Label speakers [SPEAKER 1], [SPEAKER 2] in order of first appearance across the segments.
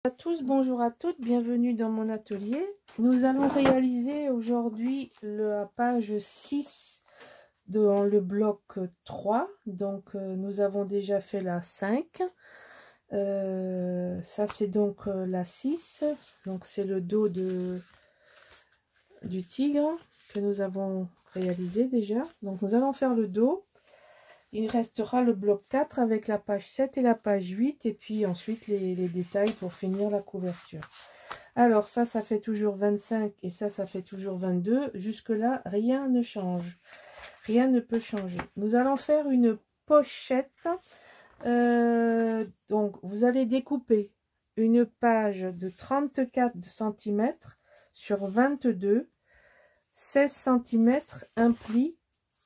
[SPEAKER 1] À tous, bonjour à toutes, bienvenue dans mon atelier. Nous allons réaliser aujourd'hui la page 6 dans le bloc 3. Donc nous avons déjà fait la 5. Ça c'est donc la 6. Donc c'est le dos du tigre que nous avons réalisé déjà. Donc nous allons faire le dos. Il restera le bloc 4 avec la page 7 et la page 8 et puis ensuite les détails pour finir la couverture. Alors ça fait toujours 25 et ça fait toujours 22. Jusque là, rien ne change. Rien ne peut changer. Nous allons faire une pochette. Donc vous allez découper une page de 34 cm sur 22, 16 cm, un pli.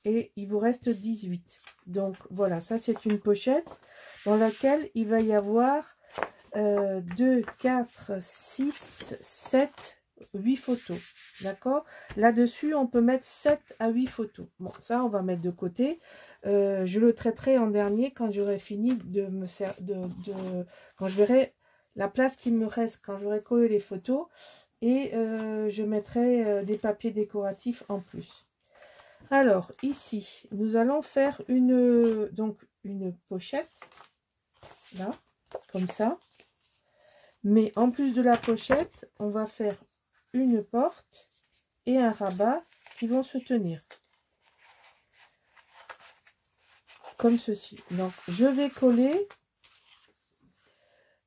[SPEAKER 1] Et il vous reste 18. Donc voilà, ça c'est une pochette dans laquelle il va y avoir 2, 4, 6, 7, 8 photos. D'accord? Là-dessus, on peut mettre 7 à 8 photos. Bon, ça, on va mettre de côté. Je le traiterai en dernier quand j'aurai fini quand je verrai la place qui me reste, quand j'aurai collé les photos. Et je mettrai des papiers décoratifs en plus. Alors, ici, nous allons faire une pochette, là, comme ça. Mais en plus de la pochette, on va faire une porte et un rabat qui vont se tenir. Comme ceci. Donc, je vais coller.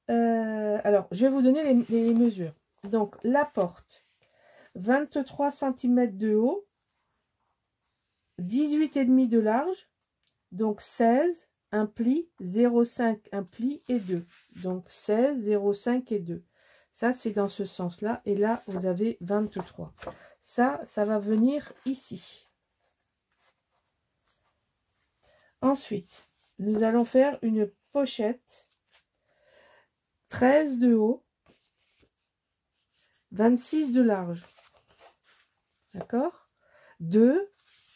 [SPEAKER 1] Alors, je vais vous donner les mesures. Donc, la porte, 23 cm de haut. 18,5 de large, donc 16, un pli, 0,5, un pli et 2. Donc 16, 0,5 et 2. Ça, c'est dans ce sens-là. Et là, vous avez 23. Ça va venir ici. Ensuite, nous allons faire une pochette 13 de haut, 26 de large. D'accord? 2,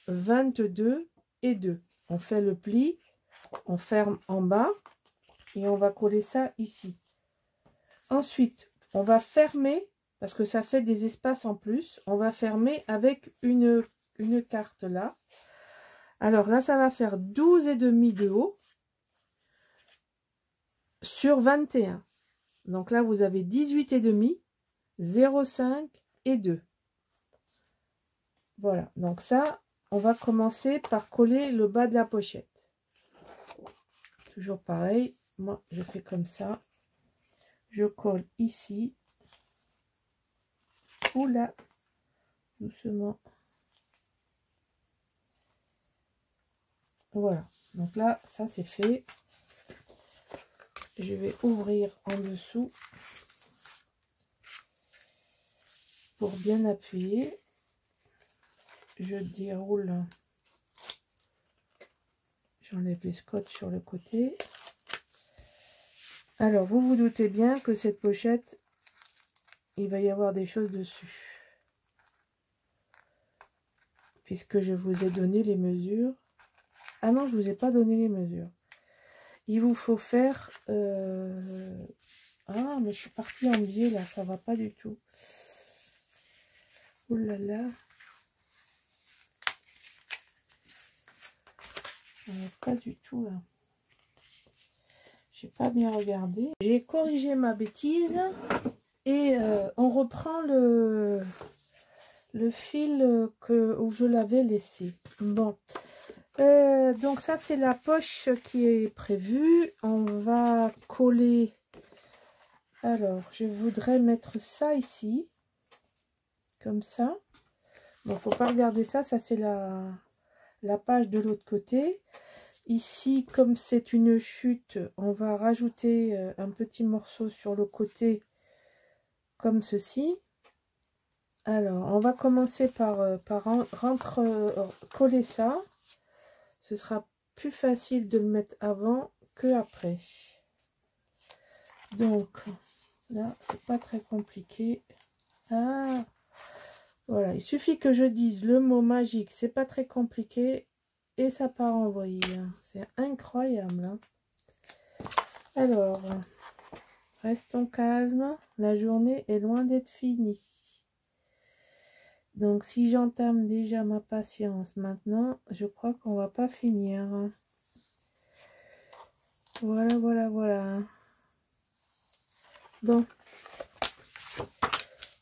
[SPEAKER 1] 22 et 2. On fait le pli, on ferme en bas et on va coller ça ici. Ensuite, on va fermer, parce que ça fait des espaces en plus, on va fermer avec une carte là. Alors là, ça va faire 12,5 de haut sur 21. Donc là, vous avez 18,5, 0,5 et 2. Voilà, donc ça, on va commencer par coller le bas de la pochette. Toujours pareil, moi je fais comme ça. Je colle ici. Oula, doucement. Voilà, donc là, ça c'est fait. Je vais ouvrir en dessous pour bien appuyer. Je déroule. J'enlève les scotch sur le côté. Alors, vous vous doutez bien que cette pochette, il va y avoir des choses dessus. Puisque je vous ai donné les mesures. Ah non, je ne vous ai pas donné les mesures. Il vous faut faire... Ah, mais je suis partie en biais là, ça va pas du tout. Oh là là. Ça va pas du tout là. J'ai pas bien regardé. J'ai corrigé ma bêtise. Et on reprend le fil où je l'avais laissé. Bon. Donc ça c'est la poche qui est prévue. On va coller. Alors je voudrais mettre ça ici. Comme ça. Bon, faut pas regarder ça. Ça c'est la page de l'autre côté. Ici, comme c'est une chute, on va rajouter un petit morceau sur le côté. Comme ceci. Alors, on va commencer par coller ça. Ce sera plus facile de le mettre avant que après. Donc, là, c'est pas très compliqué. Ah, voilà. Il suffit que je dise le mot magique. C'est pas très compliqué. Et ça part en vrille. C'est incroyable. Hein. Alors, Restons calmes, la journée est loin d'être finie. Donc si j'entame déjà ma patience maintenant, je crois qu'on va pas finir. Voilà, voilà, voilà. Bon.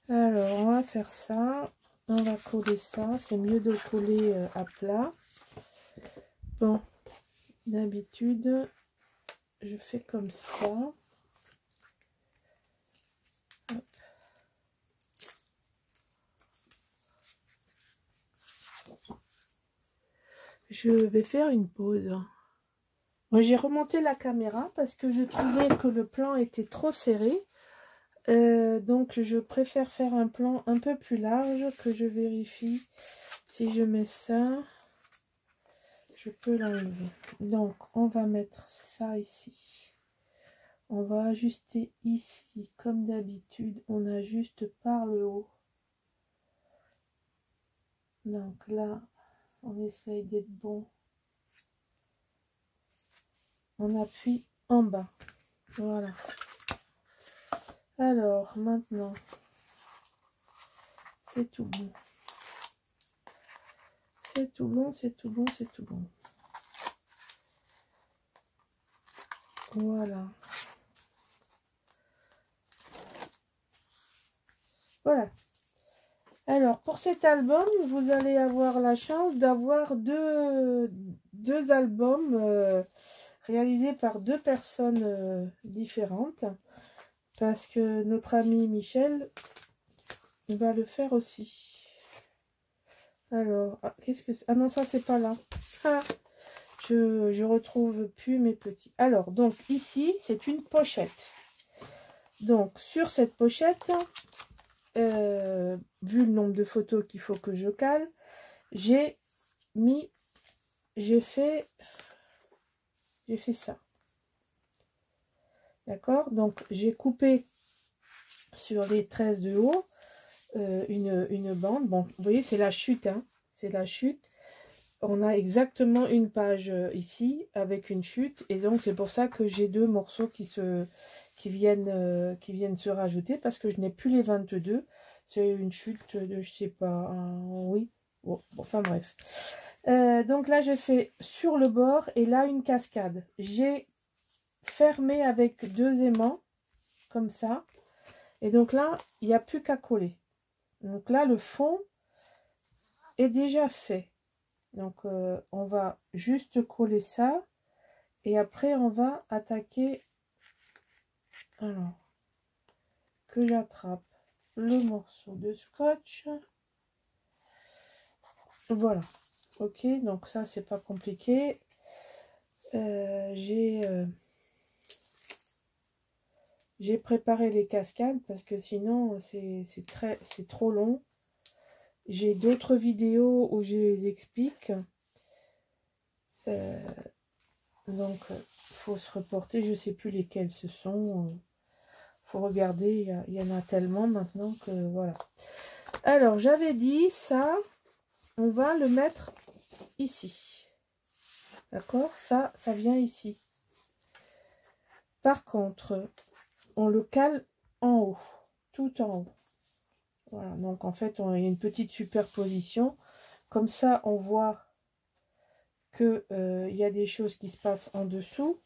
[SPEAKER 1] Alors, on va faire ça. On va coller ça. C'est mieux de le coller à plat. Bon. D'habitude, je fais comme ça. Hop. Je vais faire une pause. Moi, j'ai remonté la caméra parce que je trouvais que le plan était trop serré. Donc, je préfère faire un plan un peu plus large que je vérifie. Si je mets ça, je peux l'enlever. Donc, on va mettre ça ici. On va ajuster ici. Comme d'habitude, on ajuste par le haut. Donc là, on essaye d'être bon. On appuie en bas. Voilà. Alors, maintenant, c'est tout bon. C'est tout bon, c'est tout bon, c'est tout bon. Voilà. Voilà. Alors, pour cet album, vous allez avoir la chance d'avoir deux albums réalisés par deux personnes différentes. Parce que notre ami Michel va le faire aussi. Alors, qu'est-ce que c'est? Ah non, ça, c'est pas là. Ah, je retrouve plus mes petits. Alors, donc, ici, c'est une pochette. Donc, sur cette pochette, vu le nombre de photos qu'il faut que je cale, j'ai fait ça. D'accord? Donc, j'ai coupé sur les 13 de haut une bande. Bon, vous voyez, c'est la chute, hein. C'est la chute. On a exactement une page ici avec une chute. Et donc, c'est pour ça que j'ai deux morceaux qui viennent se rajouter parce que je n'ai plus les 22. C'est une chute de, je sais pas, oui. Bon, enfin, bref. Donc là, j'ai fait sur le bord et là, une cascade. J'ai fermé avec deux aimants, comme ça. Et donc là, il n'y a plus qu'à coller. Donc là, le fond est déjà fait. Donc, on va juste coller ça. Et après, on va attaquer. Alors, que j'attrape le morceau de scotch. Voilà. Ok, donc ça, c'est pas compliqué. J'ai préparé les cascades parce que sinon, c'est trop long. J'ai d'autres vidéos où je les explique. Donc, faut se reporter. Je sais plus lesquelles ce sont. Faut regarder. Il y en a tellement maintenant que voilà. Alors, j'avais dit ça. On va le mettre ici. D'accord? Ça vient ici. Par contre, on le cale en haut. Tout en haut. Voilà. Donc, en fait, il y a une petite superposition. Comme ça, on voit que il y a des choses qui se passent en dessous.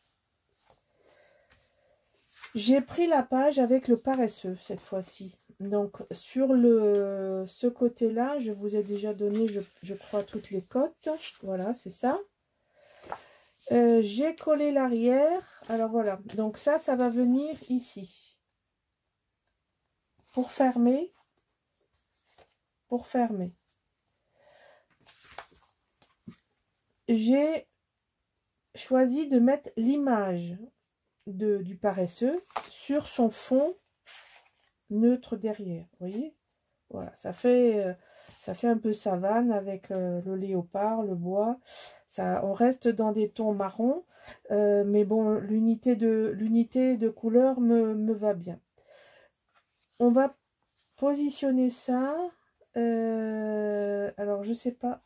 [SPEAKER 1] J'ai pris la page avec le paresseux cette fois-ci. Donc sur ce côté-là, je vous ai déjà donné, je crois, toutes les cotes. Voilà, c'est ça. J'ai collé l'arrière. Alors voilà, donc ça va venir ici. Pour fermer. Pour fermer. J'ai choisi de mettre l'image du paresseux sur son fond neutre derrière. Vous voyez? Voilà, ça fait un peu savane avec le léopard, le bois. Ça, on reste dans des tons marrons, mais bon, l'unité de couleur me va bien. On va positionner ça. Alors, je sais pas,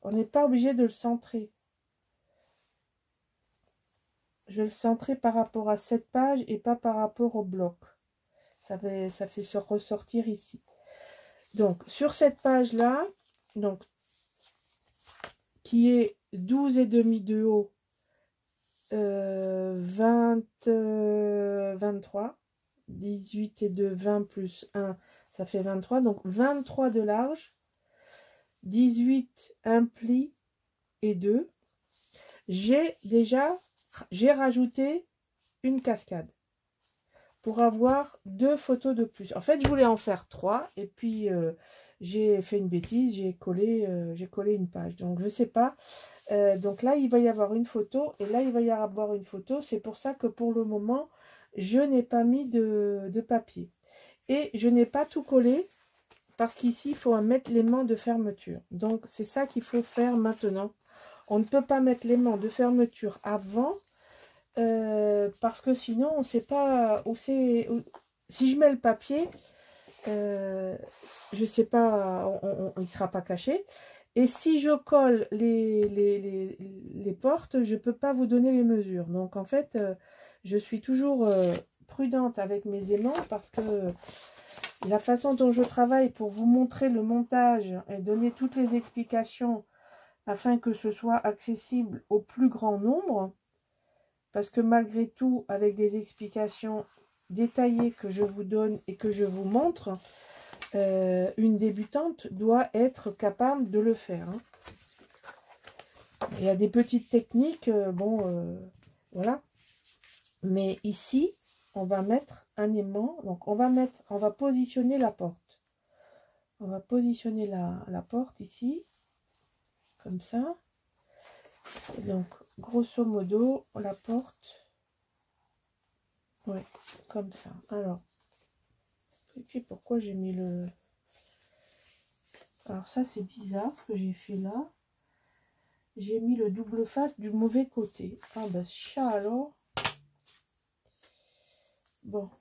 [SPEAKER 1] on n'est pas obligé de le centrer. je vais le centrer par rapport à cette page et pas par rapport au bloc. Ça fait se ressortir ici. Donc, sur cette page-là, donc qui est 12,5 de haut, 23, 18 et 2, 20 plus 1, ça fait 23. Donc, 23 de large, 18 un pli et 2. J'ai rajouté une cascade pour avoir 2 photos de plus. En fait, je voulais en faire 3 et puis j'ai fait une bêtise, j'ai collé une page. Donc, je sais pas. Donc là, il va y avoir une photo et là, il va y avoir une photo. C'est pour ça que pour le moment, je n'ai pas mis de papier. Et je n'ai pas tout collé parce qu'ici, il faut mettre l'aimant de fermeture. Donc, c'est ça qu'il faut faire maintenant. On ne peut pas mettre l'aimant de fermeture avant parce que sinon, on ne sait pas où c'est. Si je mets le papier, je ne sais pas, il ne sera pas caché. Et si je colle les portes, je ne peux pas vous donner les mesures. Donc, en fait, je suis toujours prudente avec mes aimants parce que la façon dont je travaille pour vous montrer le montage et donner toutes les explications afin que ce soit accessible au plus grand nombre, parce que malgré tout, avec des explications détaillées que je vous donne et que je vous montre, une débutante doit être capable de le faire. Hein. Il y a des petites techniques, voilà. Mais ici, on va mettre un aimant. Donc, on va positionner la porte. On va positionner la porte ici, comme ça. Et donc, grosso modo, la porte, ouais, comme ça. Alors, et puis pourquoi j'ai mis le... Alors ça, c'est bizarre ce que j'ai fait là. J'ai mis le double face du mauvais côté. Ah ben, chat alors. Bon.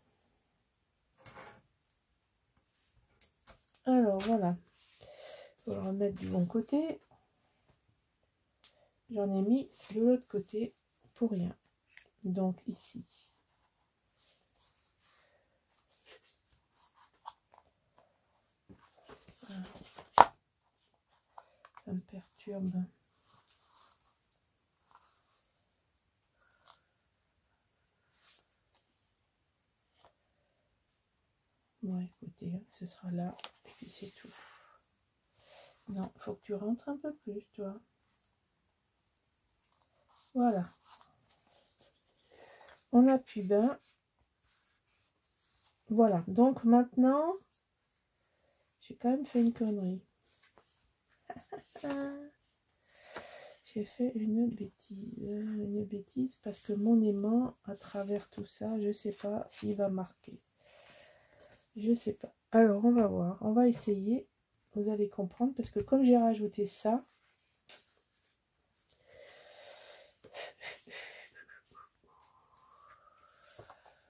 [SPEAKER 1] Alors, voilà. Il faut le remettre du bon côté. J'en ai mis de l'autre côté pour rien. Donc, ici. Voilà. Ça me perturbe. Bon, écoutez, ce sera là. Et puis, c'est tout. Non, il faut que tu rentres un peu plus, toi. Voilà. On appuie bien. Voilà. Donc, maintenant, j'ai quand même fait une connerie. J'ai fait une bêtise parce que mon aimant, à travers tout ça, je sais pas s'il va marquer. Je sais pas. Alors, on va voir. On va essayer. Vous allez comprendre parce que comme j'ai rajouté ça,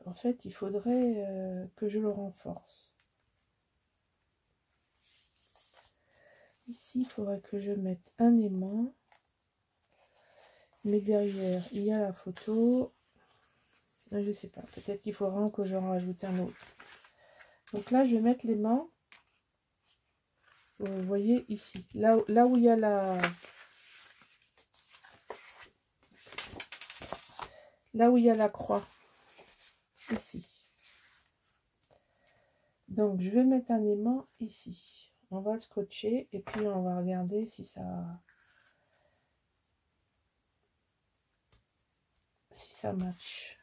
[SPEAKER 1] en fait, il faudrait que je le renforce. Ici, il faudrait que je mette un aimant. Mais derrière, il y a la photo. Je sais pas. Peut-être qu'il faudra que j'en rajoute un autre. Donc là, je vais mettre l'aimant. Vous voyez ici. Là où il y a la... Là où il y a la croix. Ici. Donc, je vais mettre un aimant ici. On va le scotcher et puis on va regarder si ça match.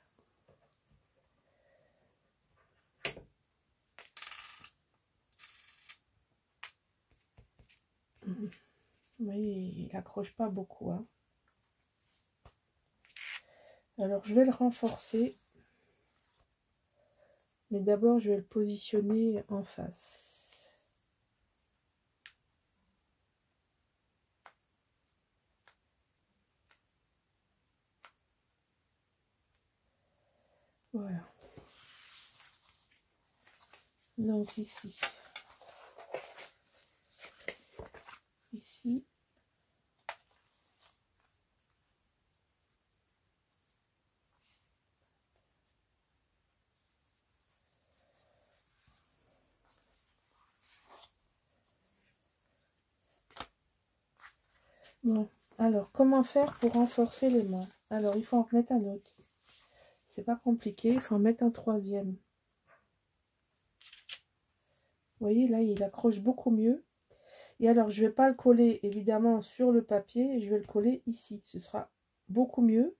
[SPEAKER 1] Oui, il accroche pas beaucoup. Hein. Alors, je vais le renforcer. Mais d'abord, je vais le positionner en face. Voilà. Donc ici. Ici. Bon, alors, comment faire pour renforcer l'aimant? Alors, il faut en remettre un autre. C'est pas compliqué, il faut en mettre un troisième. Vous voyez, là, il accroche beaucoup mieux. Et alors, je vais pas le coller, évidemment, sur le papier. Je vais le coller ici. Ce sera beaucoup mieux.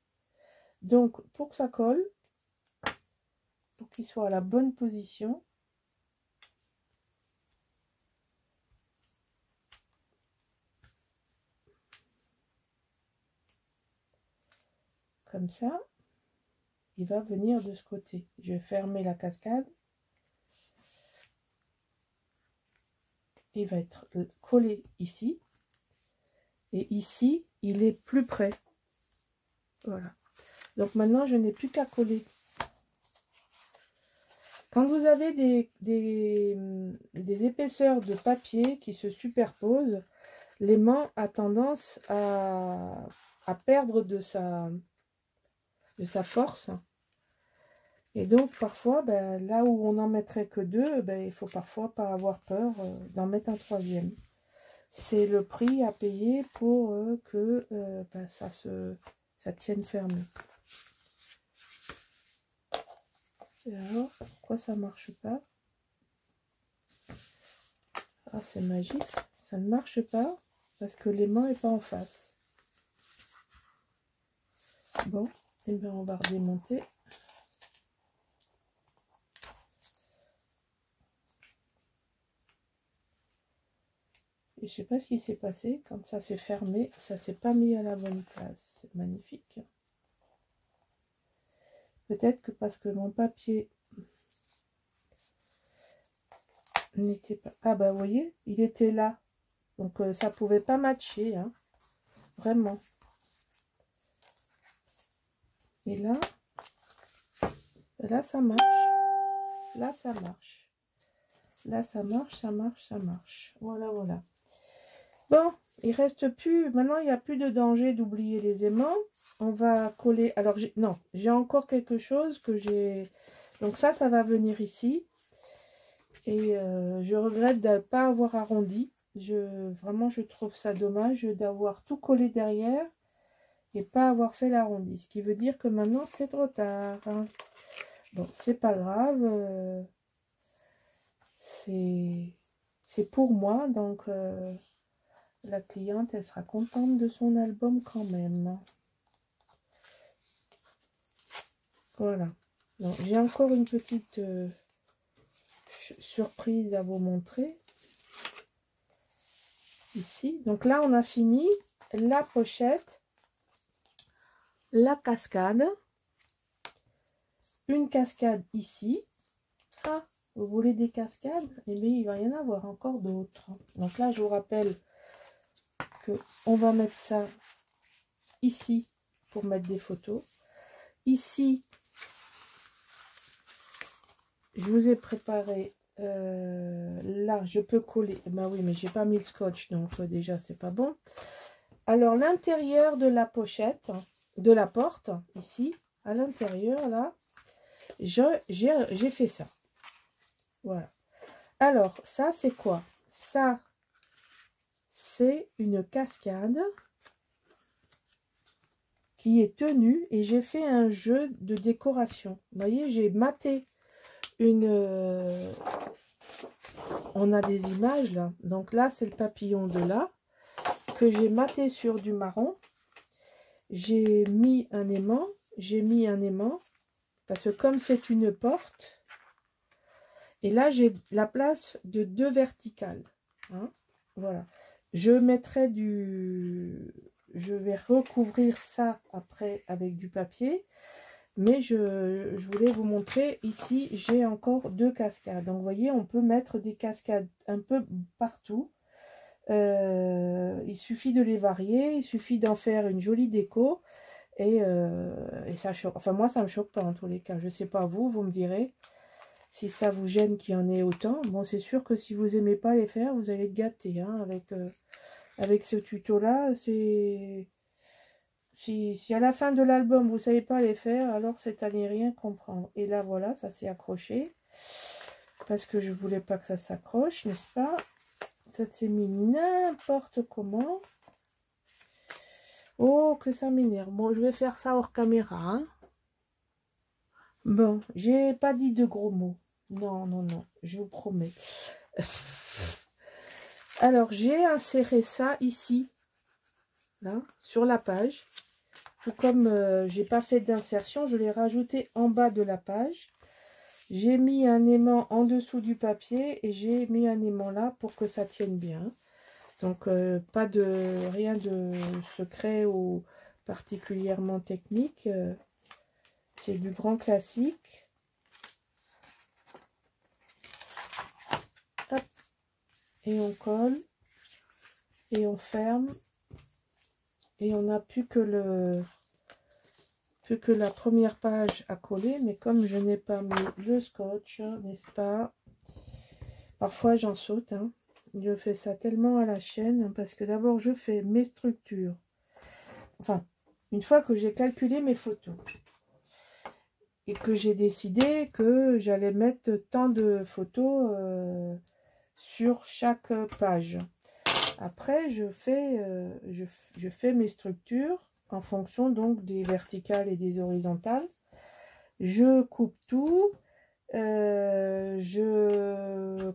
[SPEAKER 1] Donc, pour que ça colle, pour qu'il soit à la bonne position, comme ça, il va venir de ce côté. Je vais fermer la cascade. Il va être collé ici. Et ici, il est plus près. Voilà. Donc maintenant, je n'ai plus qu'à coller. Quand vous avez des épaisseurs de papier qui se superposent, l'aimant a tendance à perdre de sa force. Et donc, parfois, ben, là où on n'en mettrait que deux, ben, il faut parfois pas avoir peur d'en mettre un troisième. C'est le prix à payer pour que ben, ça tienne fermé. Et alors, pourquoi ça marche pas? Ah, c'est magique. Ça ne marche pas parce que l'aimant n'est pas en face. Bon, et bien on va redémonter. Et je sais pas ce qui s'est passé. Quand ça s'est fermé, ça s'est pas mis à la bonne place. C'est magnifique. Peut-être que parce que mon papier n'était pas... Ah bah vous voyez, il était là. Donc ça pouvait pas matcher. Hein. Vraiment. Et là ça marche. Là ça marche. Là ça marche, ça marche, ça marche. Voilà, voilà. Bon, il reste plus... Maintenant, il n'y a plus de danger d'oublier les aimants. On va coller... Alors, non, j'ai encore quelque chose que j'ai... Donc ça va venir ici. Et je regrette de ne pas avoir arrondi. Vraiment, je trouve ça dommage d'avoir tout collé derrière et pas avoir fait l'arrondi. Ce qui veut dire que maintenant, c'est trop tard. Hein. Bon, c'est pas grave. C'est pour moi, donc... la cliente, elle sera contente de son album quand même. Voilà. J'ai encore une petite surprise à vous montrer. Ici. Donc là, on a fini la pochette, la cascade, une cascade ici. Ah, vous voulez des cascades? Eh bien, il va y en avoir encore d'autres. Donc là, je vous rappelle on va mettre ça ici pour mettre des photos. Ici, je vous ai préparé là, je peux coller. Ben oui, mais j'ai pas mis le scotch, donc déjà, c'est pas bon. Alors, l'intérieur de la pochette, de la porte, ici, à l'intérieur, là, j'ai fait ça. Voilà. Alors, ça, c'est quoi? Ça, c'est une cascade qui est tenue et j'ai fait un jeu de décoration. Vous voyez, j'ai maté une... on a des images là. Donc là, c'est le papillon de là que j'ai maté sur du marron. J'ai mis un aimant. J'ai mis un aimant parce que comme c'est une porte, et là, j'ai la place de 2 verticales. Hein, voilà. Je mettrai du... Je vais recouvrir ça après avec du papier. Mais je voulais vous montrer, ici, j'ai encore 2 cascades. Donc, vous voyez, on peut mettre des cascades un peu partout. Il suffit de les varier, il suffit d'en faire une jolie déco. Et ça choque. Enfin, moi, ça me choque pas en tous les cas. Je sais pas vous me direz si ça vous gêne qu'il y en ait autant. Bon, c'est sûr que si vous aimez pas les faire, vous allez être gâté. Hein, avec ce tuto-là, c'est... Si à la fin de l'album, vous ne savez pas les faire, alors c'est à n'y rien comprendre. Et là, voilà, ça s'est accroché. Parce que je ne voulais pas que ça s'accroche, n'est-ce pas? Ça s'est mis n'importe comment. Oh, que ça m'énerve. Bon, je vais faire ça hors caméra, hein. Bon, j'ai pas dit de gros mots. Non, non, non, je vous promets. Alors, j'ai inséré ça ici, là, sur la page. Tout comme j'ai pas fait d'insertion, je l'ai rajouté en bas de la page. J'ai mis un aimant en dessous du papier et j'ai mis un aimant là pour que ça tienne bien. Donc, pas de rien de secret ou particulièrement technique. C'est du grand classique. Hop. Et on colle. Et on ferme. Et on n'a plus que la première page à coller. Mais comme je n'ai pas mis le scotch, n'est-ce pas? Parfois, j'en saute, hein. Je fais ça tellement à la chaîne parce que d'abord, je fais mes structures. Enfin, une fois que j'ai calculé mes photos et que j'ai décidé que j'allais mettre tant de photos sur chaque page. Après, je fais mes structures en fonction donc des verticales et des horizontales. Je coupe tout. Je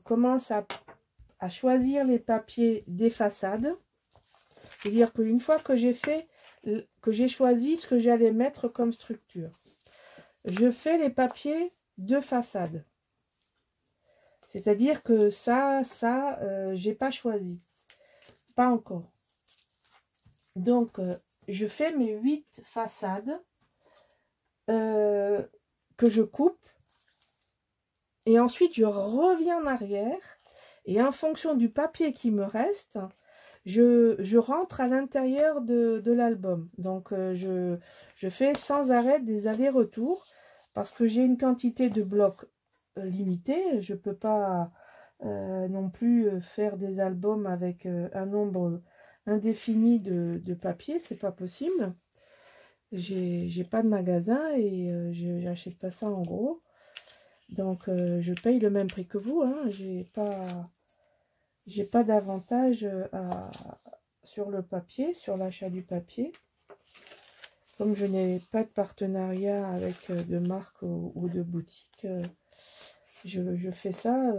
[SPEAKER 1] commence à choisir les papiers des façades. C'est-à-dire qu'une fois que j'ai choisi ce que j'allais mettre comme structure, je fais les papiers de façade. C'est-à-dire que ça, j'ai pas choisi. Pas encore. Donc, je fais mes 8 façades que je coupe. Et ensuite, je reviens en arrière. Et en fonction du papier qui me reste, je rentre à l'intérieur de l'album. Donc, je fais sans arrêt des allers-retours parce que j'ai une quantité de blocs limitée. Je ne peux pas non plus faire des albums avec un nombre indéfini de papier. C'est pas possible. J'ai pas de magasin et je n'achète pas ça en gros. Donc, je paye le même prix que vous. Hein. J'ai pas d'avantage sur le papier, sur l'achat du papier. Comme je n'ai pas de partenariat avec de marque ou de boutique, je fais ça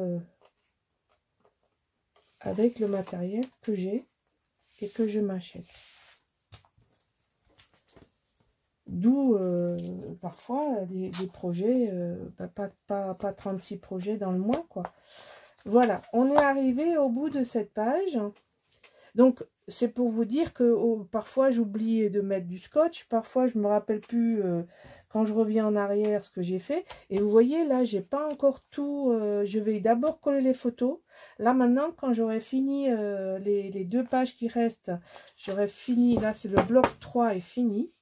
[SPEAKER 1] avec le matériel que j'ai et que je m'achète. D'où parfois des projets, pas 36 projets dans le mois, quoi. Voilà, on est arrivé au bout de cette page. Donc, c'est pour vous dire que parfois j'oublie de mettre du scotch, parfois je me rappelle plus quand je reviens en arrière ce que j'ai fait. Et vous voyez, là, j'ai pas encore tout. Je vais d'abord coller les photos. Là, maintenant, quand j'aurai fini les 2 pages qui restent, j'aurai fini. Là, c'est le bloc 3 est fini.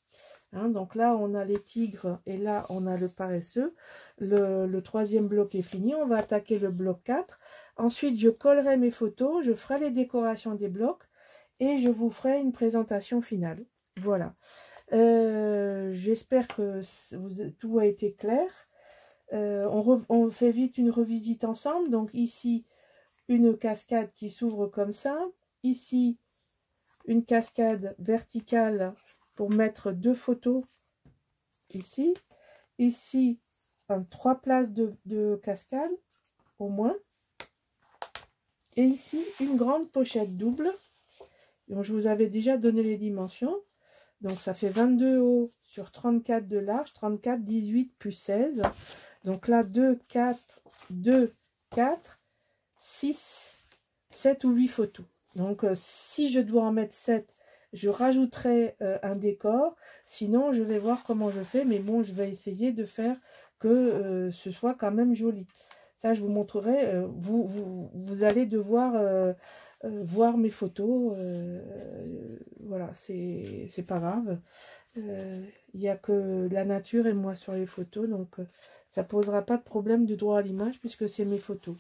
[SPEAKER 1] Hein, donc là, on a les tigres et là, on a le paresseux. Le 3e bloc est fini. On va attaquer le bloc 4. Ensuite, je collerai mes photos, je ferai les décorations des blocs et je vous ferai une présentation finale. Voilà. J'espère que tout a été clair. On fait vite une revisite ensemble. Donc ici, une cascade qui s'ouvre comme ça. Ici, une cascade verticale pour mettre 2 photos. Ici. Ici, 3 places de cascade au moins. Et ici, une grande pochette double. Donc, je vous avais déjà donné les dimensions. Donc, ça fait 22 haut sur 34 de large. 34, 18 plus 16. Donc là, 2, 4, 2, 4, 6, 7 ou 8 photos. Donc, si je dois en mettre 7, je rajouterai un décor. Sinon, je vais voir comment je fais. Mais bon, je vais essayer de faire que ce soit quand même joli. Ça, je vous montrerai. Vous allez devoir voir mes photos. Voilà, c'est pas grave. Il n'y a que la nature et moi sur les photos. Donc, ça posera pas de problème de droit à l'image puisque c'est mes photos.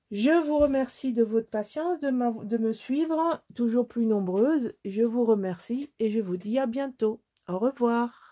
[SPEAKER 1] Je vous remercie de votre patience, de me suivre, toujours plus nombreuses. Je vous remercie et je vous dis à bientôt. Au revoir.